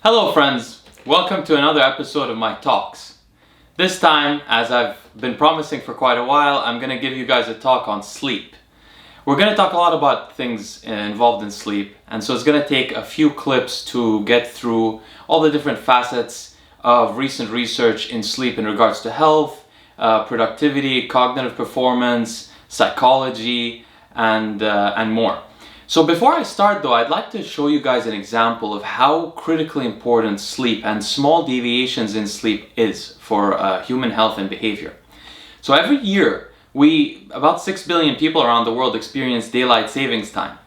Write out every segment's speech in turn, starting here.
Hello friends, welcome to another episode of my talks. This time, as I've been promising for quite a while, I'm going to give you guys a talk on sleep. We're going to talk a lot about things involved in sleep, and so it's going to take a few clips to get through all the different facets of recent research in sleep in regards to health, productivity, cognitive performance, psychology, and more. So before I start though, I'd like to show you guys an example of how critically important sleep and small deviations in sleep is for human health and behavior. So every year, about 6 billion people around the world experience daylight savings time.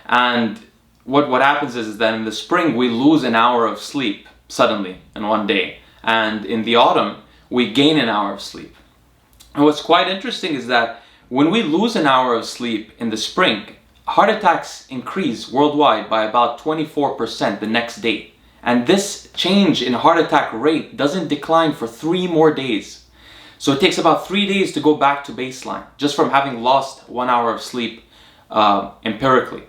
And what happens is that in the spring, we lose an hour of sleep suddenly in one day. And in the autumn, we gain an hour of sleep. And what's quite interesting is that when we lose an hour of sleep in the spring, heart attacks increase worldwide by about 24% the next day. And this change in heart attack rate doesn't decline for 3 more days. So it takes about 3 days to go back to baseline, just from having lost 1 hour of sleep empirically.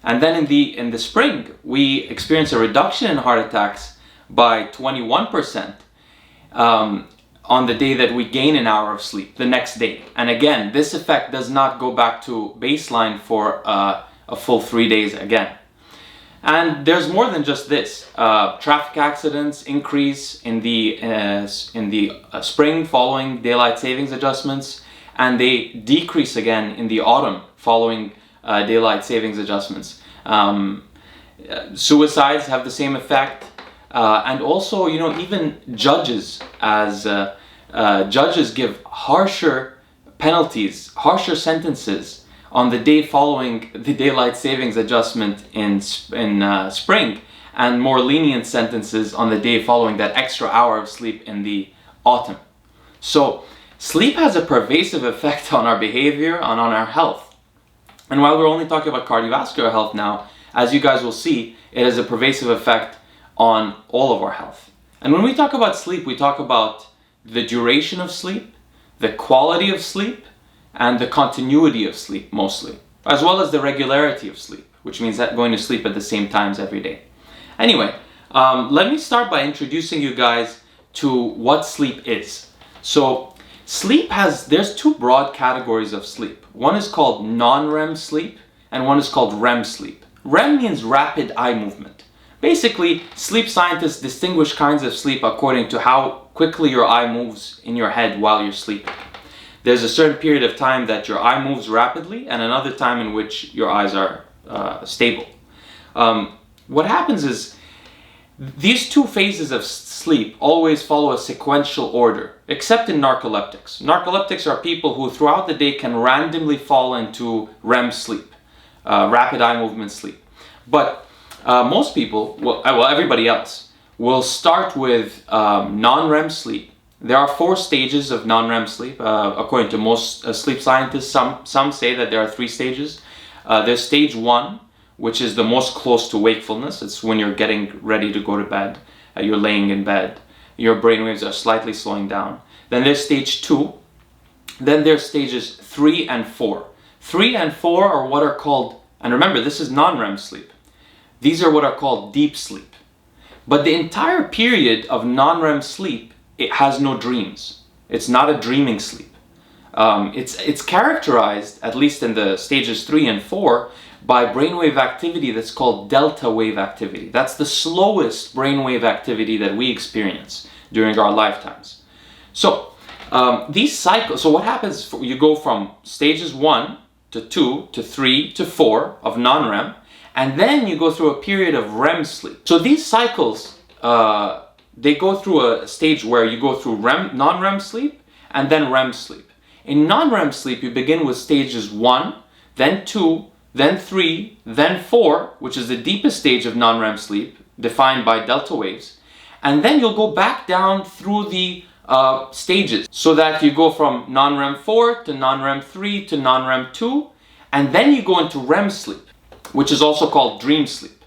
And then in the spring, we experience a reduction in heart attacks by 21%. On the day that we gain an hour of sleep, the next day. And again, this effect does not go back to baseline for a full 3 days again. And there's more than just this. Traffic accidents increase in the spring following daylight savings adjustments, and they decrease again in the autumn following daylight savings adjustments. Suicides have the same effect. And also, even judges, judges give harsher penalties, harsher sentences on the day following the daylight savings adjustment in spring, and more lenient sentences on the day following that extra hour of sleep in the autumn. So sleep has a pervasive effect on our behavior and on our health. And while we're only talking about cardiovascular health now, as you guys will see, it has a pervasive effect on all of our health. And when we talk about sleep, we talk about the duration of sleep, the quality of sleep, and the continuity of sleep mostly, as well as the regularity of sleep, which means that going to sleep at the same times every day. Anyway, let me start by introducing you guys to what sleep is. So there's 2 broad categories of sleep. One is called non-REM sleep, and one is called REM sleep. REM means rapid eye movement. Basically, sleep scientists distinguish kinds of sleep according to how quickly your eye moves in your head while you're sleeping. There's a certain period of time that your eye moves rapidly, and another time in which your eyes are stable. What happens is, these 2 phases of sleep always follow a sequential order, except in narcoleptics. Narcoleptics are people who throughout the day can randomly fall into REM sleep, rapid eye movement sleep. But most people, everybody else, will start with non-REM sleep. There are 4 stages of non-REM sleep, according to most sleep scientists. Some say that there are 3 stages. There's stage 1, which is the most close to wakefulness. It's when you're getting ready to go to bed. You're laying in bed. Your brainwaves are slightly slowing down. Then there's stage 2. Then there's stages 3 and 4. 3 and 4 are what are called, and remember, this is non-REM sleep. These are what are called deep sleep. But the entire period of non-REM sleep, it has no dreams. It's not a dreaming sleep. It's characterized, at least in the stages 3 and 4, by brainwave activity that's called delta wave activity. That's the slowest brainwave activity that we experience during our lifetimes. So these cycles, so what happens, you go from stages 1 to 2 to 3 to 4 of non-REM, and then you go through a period of REM sleep. So these cycles, they go through a stage where you go through non-REM sleep and then REM sleep. In non-REM sleep, you begin with stages 1, then 2, then 3, then 4, which is the deepest stage of non-REM sleep, defined by delta waves. And then you'll go back down through the stages, so that you go from non-REM 4 to non-REM 3 to non-REM 2, and then you go into REM sleep, which is also called dream sleep.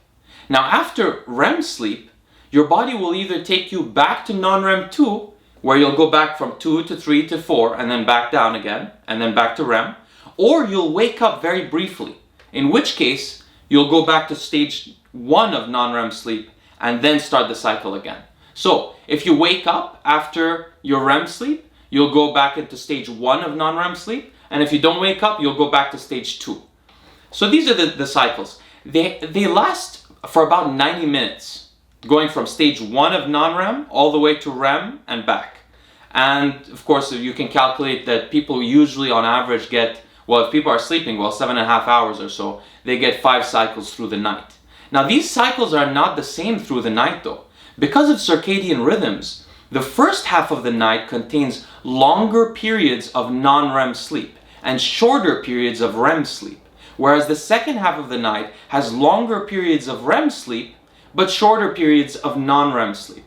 Now, after REM sleep, your body will either take you back to non-REM 2, where you'll go back from 2 to 3 to 4, and then back down again, and then back to REM, or you'll wake up very briefly, in which case you'll go back to stage 1 of non-REM sleep, and then start the cycle again. So if you wake up after your REM sleep, you'll go back into stage 1 of non-REM sleep, and if you don't wake up, you'll go back to stage 2. So these are the cycles. They last for about 90 minutes, going from stage 1 of non-REM all the way to REM and back. And of course, you can calculate that people usually on average get, well, if people are sleeping well 7.5 hours or so, they get 5 cycles through the night. Now these cycles are not the same through the night though. Because of circadian rhythms, the first half of the night contains longer periods of non-REM sleep and shorter periods of REM sleep, whereas the second half of the night has longer periods of REM sleep but shorter periods of non-REM sleep.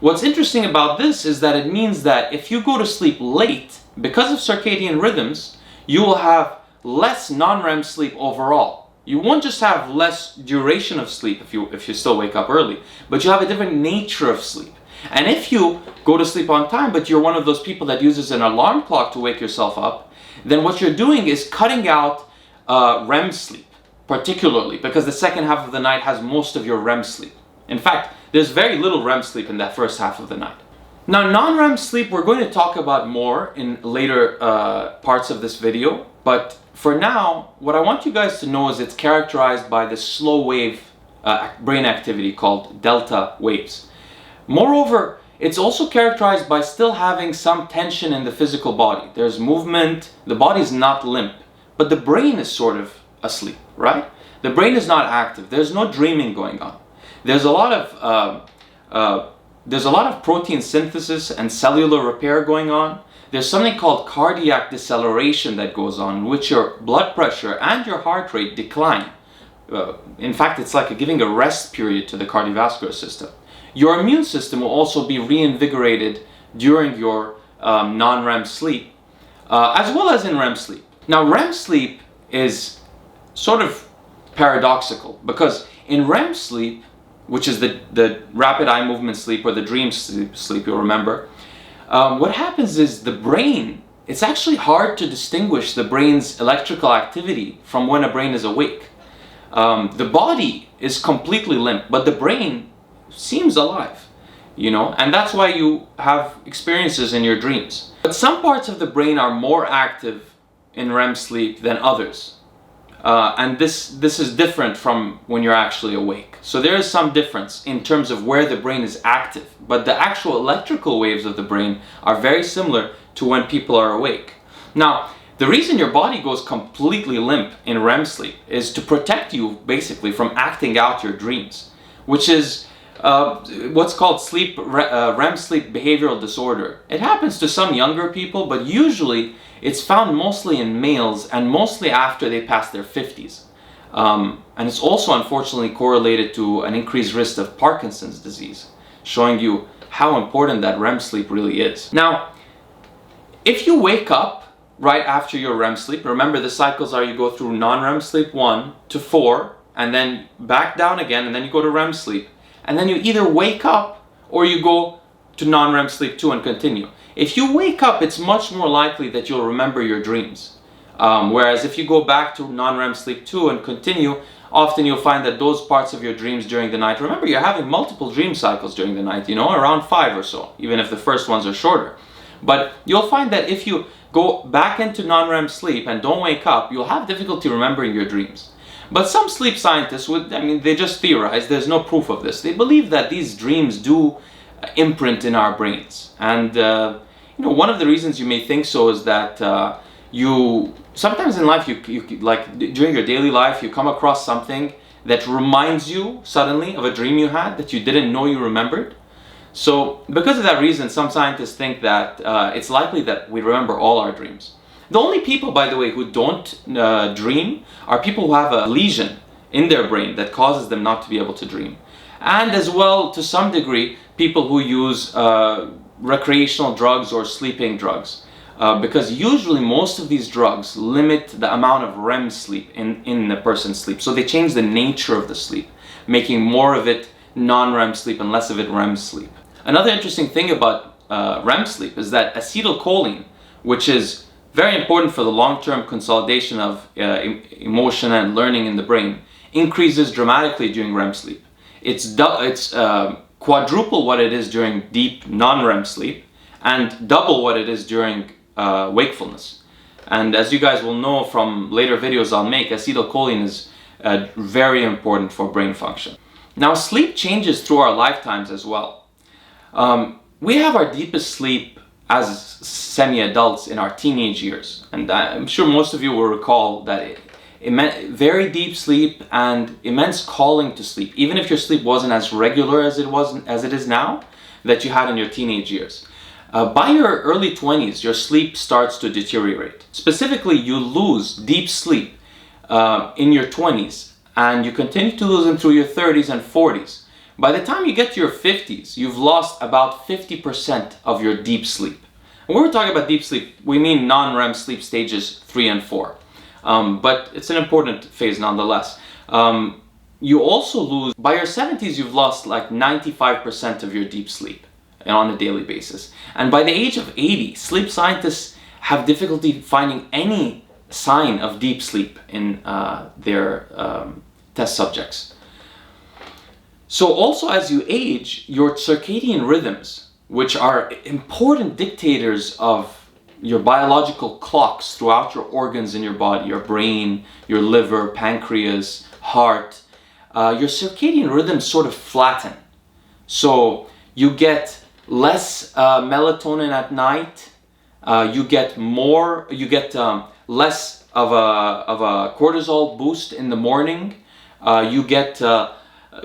What's interesting about this is that it means that if you go to sleep late, because of circadian rhythms, you will have less non-REM sleep overall. You won't just have less duration of sleep if you still wake up early, but you'll have a different nature of sleep. And if you go to sleep on time, but you're one of those people that uses an alarm clock to wake yourself up, then what you're doing is cutting out REM sleep, particularly because the second half of the night has most of your REM sleep. In fact, there's very little REM sleep in that first half of the night. Now, non-REM sleep, we're going to talk about more in later parts of this video, but for now, what I want you guys to know is it's characterized by this slow wave brain activity called delta waves. Moreover, it's also characterized by still having some tension in the physical body. There's movement, the body is not limp, but the brain is sort of asleep, right? The brain is not active. There's no dreaming going on. There's a lot of protein synthesis and cellular repair going on. There's something called cardiac deceleration that goes on, in which your blood pressure and your heart rate decline. In fact, it's like giving a rest period to the cardiovascular system. Your immune system will also be reinvigorated during your non-REM sleep, as well as in REM sleep. Now, REM sleep is sort of paradoxical because in REM sleep, which is the rapid eye movement sleep or the dream sleep, you'll remember, what happens is the brain, it's actually hard to distinguish the brain's electrical activity from when a brain is awake. The body is completely limp, but the brain seems alive, and that's why you have experiences in your dreams. But some parts of the brain are more active in REM sleep than others. And this is different from when you're actually awake. So there is some difference in terms of where the brain is active, but the actual electrical waves of the brain are very similar to when people are awake. Now, the reason your body goes completely limp in REM sleep is to protect you basically from acting out your dreams, which is what's called REM sleep behavioral disorder. It happens to some younger people, but usually it's found mostly in males and mostly after they pass their 50s. And it's also unfortunately correlated to an increased risk of Parkinson's disease, showing you how important that REM sleep really is. Now, if you wake up right after your REM sleep, remember the cycles are you go through non-REM sleep 1 to 4, and then back down again, and then you go to REM sleep. And then you either wake up or you go to non-REM sleep 2 and continue. If you wake up, it's much more likely that you'll remember your dreams. Whereas if you go back to non-REM sleep 2 and continue, often you'll find that those parts of your dreams during the night, remember you're having multiple dream cycles during the night, around 5 or so, even if the first ones are shorter. But you'll find that if you go back into non-REM sleep and don't wake up, you'll have difficulty remembering your dreams. But some sleep scientists they just theorize, there's no proof of this. They believe that these dreams do imprint in our brains. And, one of the reasons you may think so is that sometimes in life, like during your daily life, you come across something that reminds you suddenly of a dream you had that you didn't know you remembered. So because of that reason, some scientists think that it's likely that we remember all our dreams. The only people, by the way, who don't dream are people who have a lesion in their brain that causes them not to be able to dream. And as well, to some degree, people who use recreational drugs or sleeping drugs. Because usually most of these drugs limit the amount of REM sleep in a person's sleep. So they change the nature of the sleep, making more of it non-REM sleep and less of it REM sleep. Another interesting thing about REM sleep is that acetylcholine, which is very important for the long-term consolidation of emotion and learning in the brain, increases dramatically during REM sleep. It's quadruple what it is during deep non-REM sleep, and double what it is during wakefulness. And as you guys will know from later videos I'll make, acetylcholine is very important for brain function. Now, sleep changes through our lifetimes as well. We have our deepest sleep as semi-adults in our teenage years, and I'm sure most of you will recall that very deep sleep and immense calling to sleep, even if your sleep wasn't as regular as it is now, that you had in your teenage years. By your early 20s, your sleep starts to deteriorate. Specifically, you lose deep sleep in your 20s, and you continue to lose them through your 30s and 40s. By the time you get to your 50s, you've lost about 50% of your deep sleep. And when we're talking about deep sleep, we mean non-REM sleep stages 3 and 4. But it's an important phase nonetheless. You also lose, by your 70s, you've lost like 95% of your deep sleep on a daily basis. And by the age of 80, sleep scientists have difficulty finding any sign of deep sleep in their test subjects. So also as you age, your circadian rhythms, which are important dictators of your biological clocks throughout your organs in your body, your brain, your liver, pancreas, heart, your circadian rhythms sort of flatten. So you get less melatonin at night, you get less of a cortisol boost in the morning, you get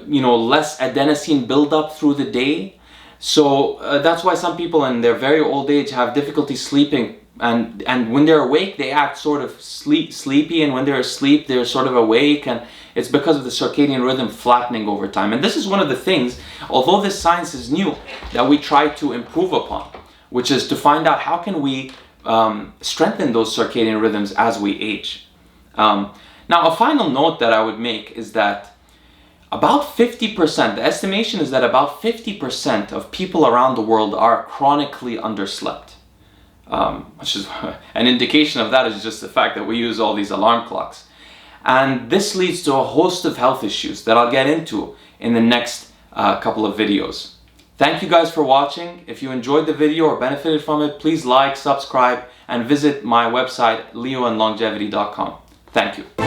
less adenosine buildup through the day. So that's why some people in their very old age have difficulty sleeping, and when they're awake they act sort of sleepy, and when they're asleep they're sort of awake, and it's because of the circadian rhythm flattening over time. And this is one of the things, although this science is new, that we try to improve upon, which is to find out how can we strengthen those circadian rhythms as we age. Now, a final note that I would make is that about 50%, the estimation is that about 50% of people around the world are chronically underslept. Which is an indication of that is just the fact that we use all these alarm clocks. And this leads to a host of health issues that I'll get into in the next couple of videos. Thank you guys for watching. If you enjoyed the video or benefited from it, please like, subscribe, and visit my website, leoandlongevity.com. Thank you.